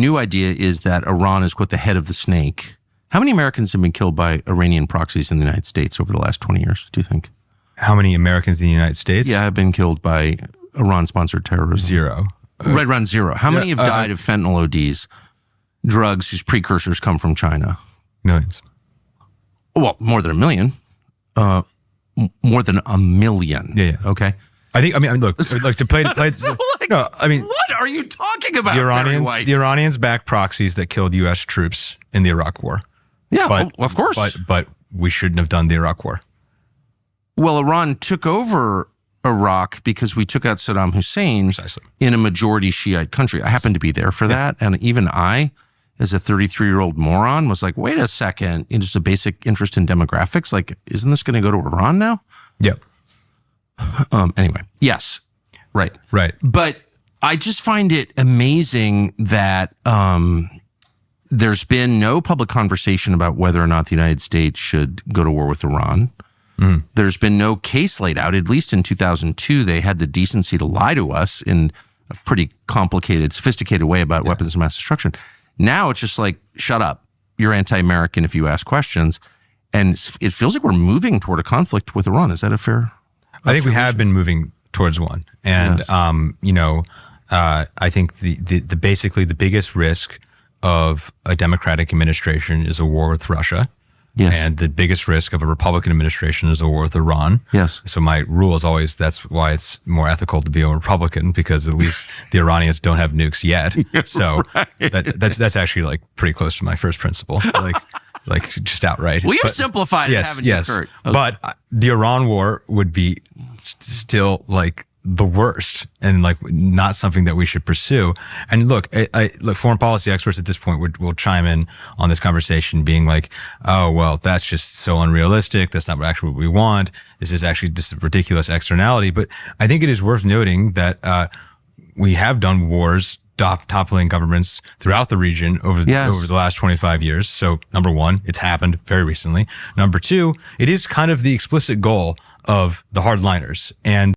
new idea is that Iran is, quote, the head of the snake. How many Americans have been killed by Iranian proxies in the United States over the last 20 years, do you think? How many Americans in the United States? Yeah, have been killed by Iran-sponsored terrorism. Zero. Right around zero. How many have died of fentanyl ODs, drugs whose precursors come from China? Millions. Well, more than a million. More than a million. Yeah. Okay. I mean, look, like to play. So, like, no, I mean, what are you talking about? The Iranians backed proxies that killed U.S. troops in the Iraq War. Yeah, well, of course. But we shouldn't have done the Iraq War. Well, Iran took over Iraq because we took out Saddam Hussein in a majority Shiite country. I happened to be there for that, and even I, as a 33-year-old moron, was like, "Wait a second! Just a basic interest in demographics. Like, isn't this going to go to Iran now?" Yeah. Anyway, yes, right. But I just find it amazing that there's been no public conversation about whether or not the United States should go to war with Iran. There's been no case laid out. At least in 2002, they had the decency to lie to us in a pretty complicated, sophisticated way about weapons of mass destruction. Now it's just like, shut up. You're anti-American if you ask questions. And it feels like we're moving toward a conflict with Iran. Is that a fair I think we have been moving towards one. And, yes. I think the basically the biggest risk of a Democratic administration is a war with Russia. Yes. And the biggest risk of a Republican administration is a war with Iran. Yes. So my rule is always, that's why it's more ethical to be a Republican, because at least the Iranians don't have nukes yet. So that's actually like pretty close to my first principle. Like just outright. Well, you've simplified it, haven't you, Kurt? Okay. But the Iran war would be still like the worst and like not something that we should pursue. And look, look, foreign policy experts at this point will chime in on this conversation being like, oh, well, that's just so unrealistic. That's not actually what we want. This is actually just a ridiculous externality. But I think it is worth noting that we have done wars toppling governments throughout the region over the last 25 years. So number one, it's happened very recently. Number two, it is kind of the explicit goal of the hardliners. And